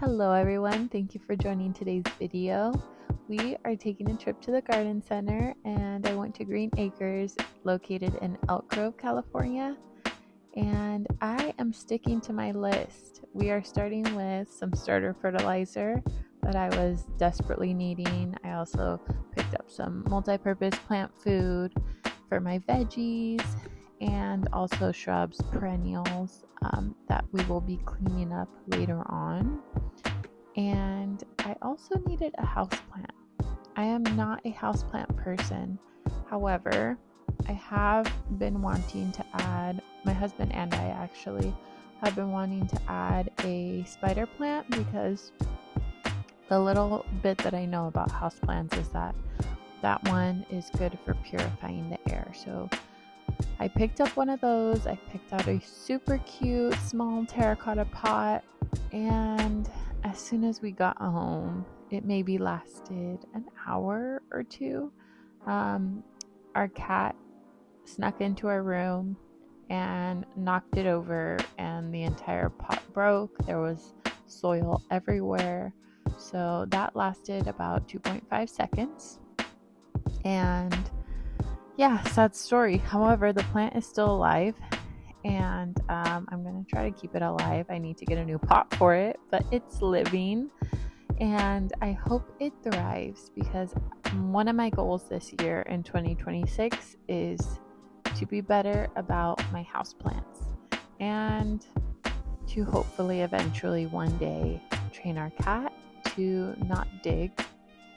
Hello everyone, thank you for joining today's video. We are taking a trip to the garden center and I went to Green Acres located in Elk Grove, California, and I am sticking to my list. We are starting with some starter fertilizer that I was desperately needing. I also picked up some multi-purpose plant food for my veggies and also shrubs, perennials that we will be cleaning up later on. And I also needed a houseplant. I am not a houseplant person. However, I have been wanting to add, my husband and I actually have been wanting to add a spider plant because the little bit that I know about houseplants is that one is good for purifying the air. So I picked up one of those. I picked out a super cute small terracotta pot, and as soon as we got home, it maybe lasted an hour or two. Our cat snuck into our room and knocked it over, and the entire pot broke. There was soil everywhere. So that lasted about 2.5 seconds. And yeah, sad story. However, the plant is still alive, and I'm going to try to keep it alive. I need to get a new pot for it, but it's living, and I hope it thrives because one of my goals this year in 2026 is to be better about my houseplants and to hopefully eventually one day train our cat to not dig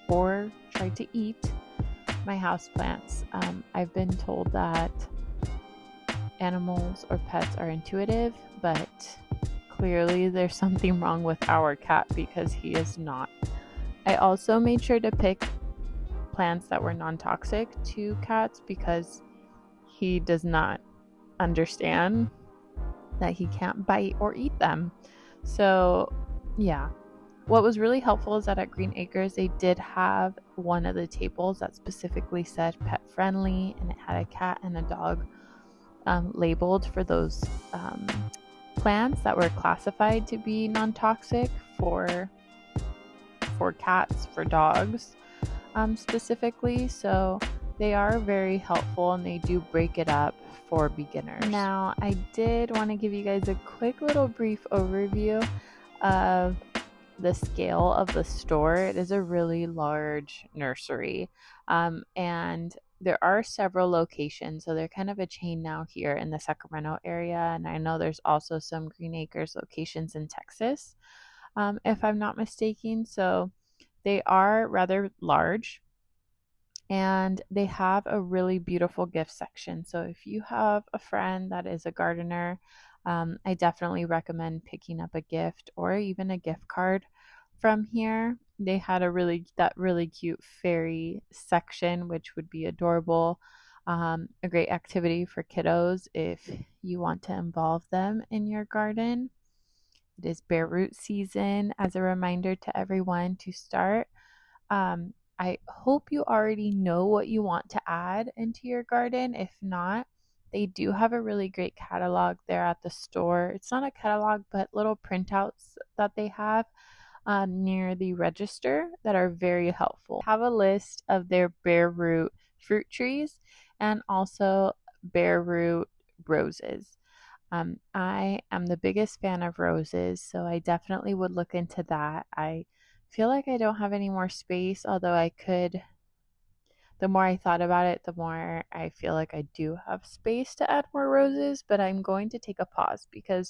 or try to eat my houseplants. I've been told that animals or pets are intuitive, but clearly there's something wrong with our cat because he is not. I also made sure to pick plants that were non-toxic to cats because he does not understand that he can't bite or eat them. So yeah. What was really helpful is that at Green Acres, they did have one of the tables that specifically said pet friendly, and it had a cat and a dog labeled for those plants that were classified to be non-toxic for cats, for dogs specifically. So they are very helpful, and they do break it up for beginners. Now, I did want to give you guys a quick little brief overview of the scale of the store. It is a really large nursery, and there are several locations, so they're kind of a chain now here in the Sacramento area, and I know there's also some Green Acres locations in Texas, if I'm not mistaken. So they are rather large, and they have a really beautiful gift section. So if you have a friend that is a gardener, I definitely recommend picking up a gift or even a gift card from here. They had that really cute fairy section, which would be adorable. A great activity for kiddos if you want to involve them in your garden. It is bare root season, as a reminder to everyone to start. I hope you already know what you want to add into your garden. If not, they do have a really great catalog there at the store. It's not a catalog, but little printouts that they have near the register that are very helpful. Have a list of their bare root fruit trees and also bare root roses. I am the biggest fan of roses, so I definitely would look into that. I feel like I don't have any more space, although I could. The more I thought about it, the more I feel like I do have space to add more roses, but I'm going to take a pause because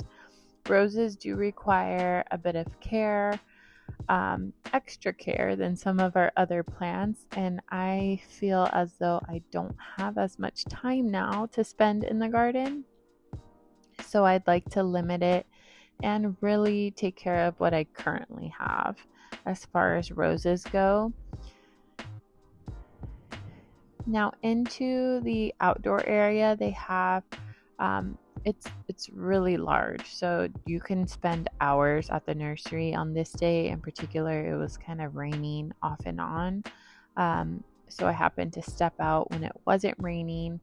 roses do require a bit of care, extra care than some of our other plants, and I feel as though I don't have as much time now to spend in the garden. So I'd like to limit it and really take care of what I currently have as far as roses go. Now into the outdoor area, they have it's really large, so you can spend hours at the nursery. On this day in particular, it was kind of raining off and on, so I happened to step out when it wasn't raining,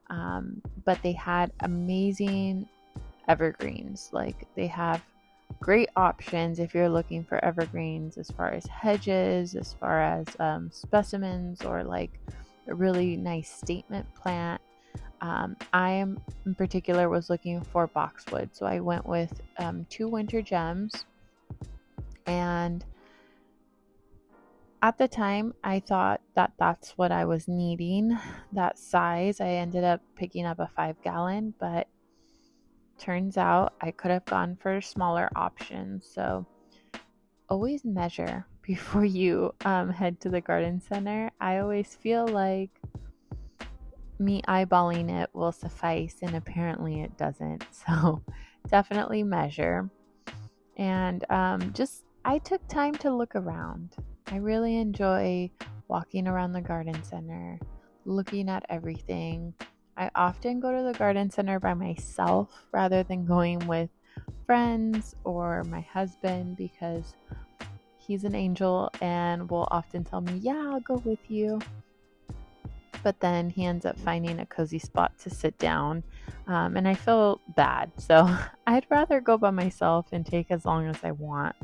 but they had amazing evergreens. Like, they have great options if you're looking for evergreens as far as hedges, as far as specimens, or like a really nice statement plant. I am in particular was looking for boxwood, so I went with 2 winter gems, and at the time I thought that that's what I was needing, that size. I ended up picking up a 5-gallon, but turns out I could have gone for smaller options. So always measure before you head to the garden center. I always feel like me eyeballing it will suffice, and apparently it doesn't. So definitely measure. And I took time to look around. I really enjoy walking around the garden center, looking at everything. I often go to the garden center by myself rather than going with friends or my husband, because he's an angel and will often tell me, "Yeah, I'll go with you." But then he ends up finding a cozy spot to sit down, and I feel bad. So I'd rather go by myself and take as long as I want.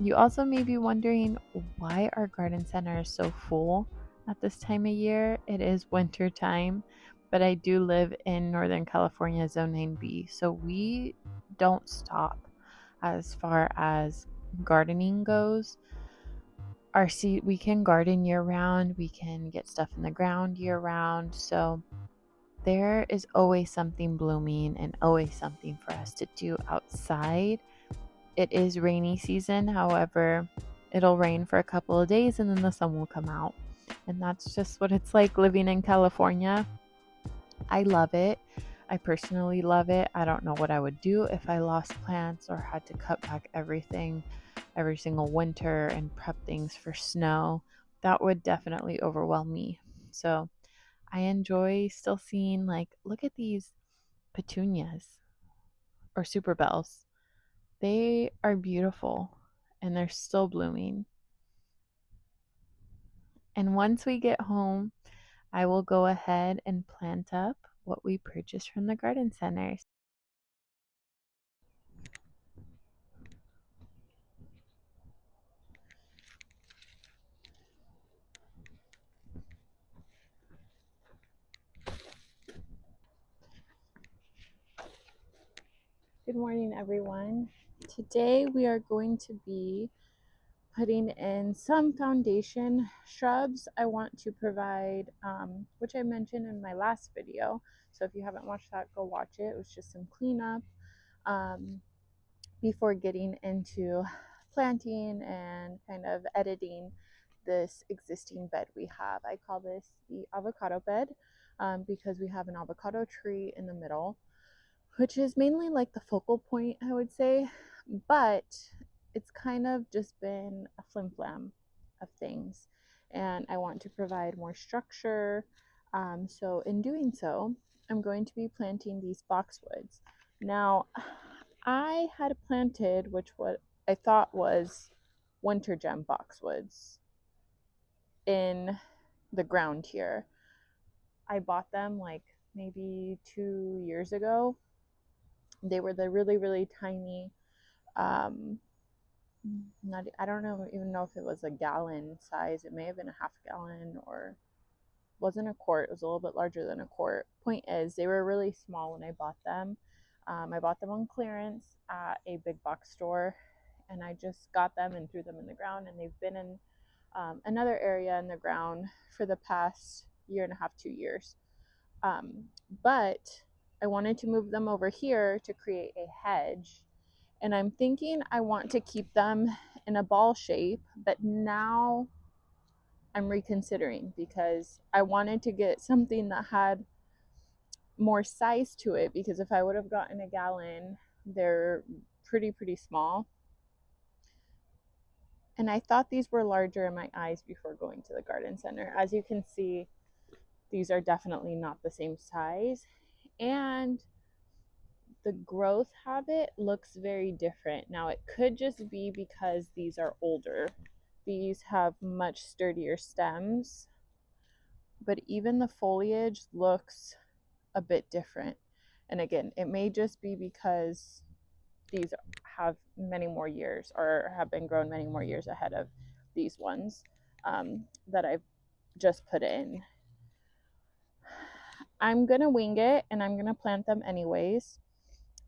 You also may be wondering why our garden center is so full at this time of year. It is winter time, but I do live in Northern California, Zone 9B, so we don't stop as far as gardening goes. We can garden year round, we can get stuff in the ground year round, so there is always something blooming and always something for us to do outside. It is rainy season, however, it'll rain for a couple of days and then the sun will come out. And that's just what it's like living in California. I love it. I personally love it. I don't know what I would do if I lost plants or had to cut back everything every single winter and prep things for snow. That would definitely overwhelm me. So I enjoy still seeing, like, look at these petunias or super bells. They are beautiful and they're still blooming. And once we get home, I will go ahead and plant up what we purchased from the garden center. Good morning, everyone. Today we are going to be putting in some foundation shrubs. I want to provide, which I mentioned in my last video. So if you haven't watched that, go watch it. It was just some cleanup before getting into planting and kind of editing this existing bed we have. I call this the avocado bed because we have an avocado tree in the middle, which is mainly like the focal point, I would say, but it's kind of just been a flim flam of things, and I want to provide more structure. So in doing so, I'm going to be planting these boxwoods. Now, I had planted, which what I thought was winter gem boxwoods in the ground here. I bought them like maybe 2 years ago. They were the really, really tiny, not, I don't know, even know if it was a gallon size. It may have been a half gallon, or wasn't a quart. It was a little bit larger than a quart. Point is, they were really small when I bought them. I bought them on clearance at a big box store, and I just got them and threw them in the ground, and they've been in another area in the ground for the past year and a half, 2 years. But I wanted to move them over here to create a hedge, and I'm thinking I want to keep them in a ball shape, but now I'm reconsidering because I wanted to get something that had more size to it, because if I would have gotten a gallon, they're pretty small. And I thought these were larger in my eyes before going to the garden center. As you can see, these are definitely not the same size, and the growth habit looks very different. Now, it could just be because these are older. These have much sturdier stems, but even the foliage looks a bit different. And again, it may just be because these have many more years, or have been grown many more years ahead of these ones that I've just put in. I'm gonna wing it and I'm gonna plant them anyways.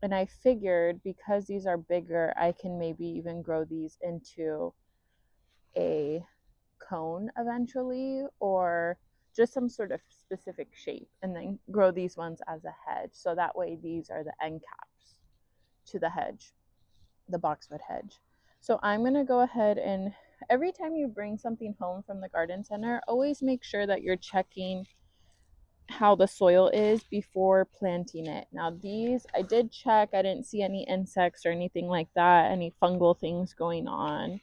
And I figured because these are bigger, I can maybe even grow these into a cone eventually, or just some sort of specific shape, and then grow these ones as a hedge. So that way these are the end caps to the hedge, the boxwood hedge. So I'm going to go ahead and every time you bring something home from the garden center, always make sure that you're checking how the soil is before planting it. Now these, I did check, I didn't see any insects or anything like that, any fungal things going on,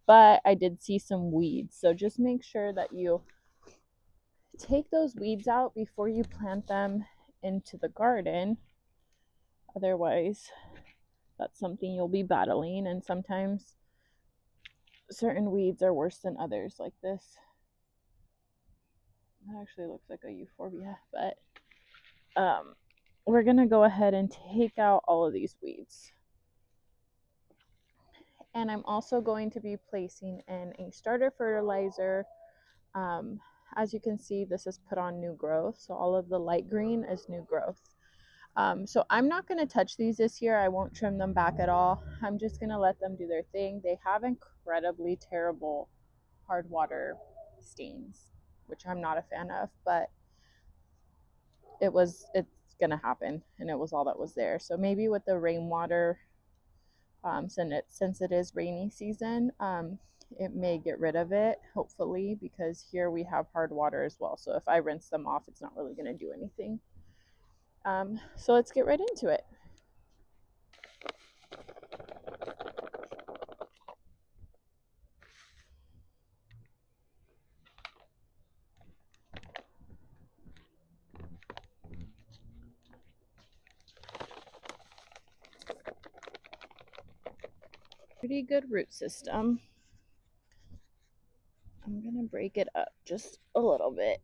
but I did see some weeds. So just make sure that you take those weeds out before you plant them into the garden. Otherwise, that's something you'll be battling, and sometimes certain weeds are worse than others, like this. That actually looks like a euphorbia, but we're gonna go ahead and take out all of these weeds. And I'm also going to be placing in a starter fertilizer. As you can see, this is put on new growth, so all of the light green is new growth. So I'm not going to touch these this year. I won't trim them back at all. I'm just going to let them do their thing. They have incredibly terrible hard water stains, which I'm not a fan of, but it's going to happen, and it was all that was there. So maybe with the rainwater, since it is rainy season, it may get rid of it, hopefully, because here we have hard water as well. So if I rinse them off, it's not really going to do anything. So let's get right into it. Pretty good root system. I'm gonna break it up just a little bit.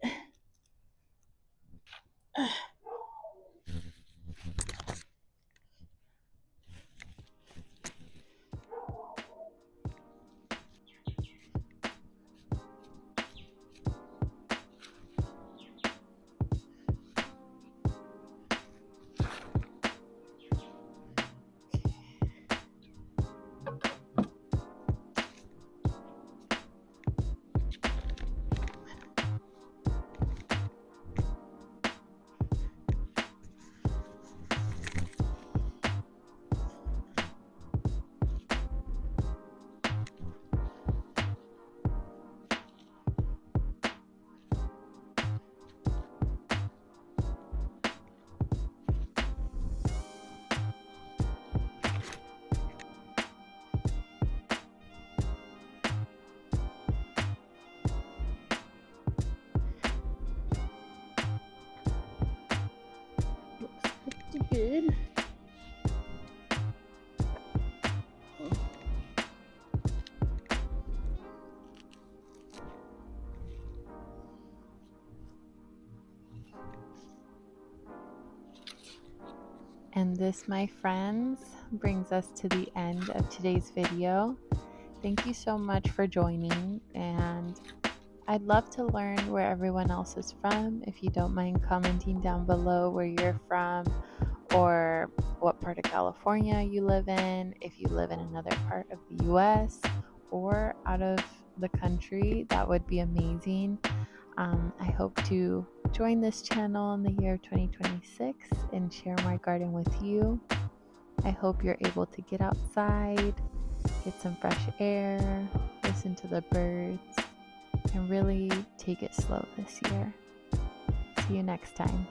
Good. And this, my friends, brings us to the end of today's video. Thank you so much for joining, and I'd love to learn where everyone else is from. If you don't mind commenting down below where you're from, or what part of California you live in, if you live in another part of the US or out of the country, that would be amazing. I hope to join this channel in the year 2026 and share my garden with you. I hope you're able to get outside, get some fresh air, listen to the birds, and really take it slow this year. See you next time.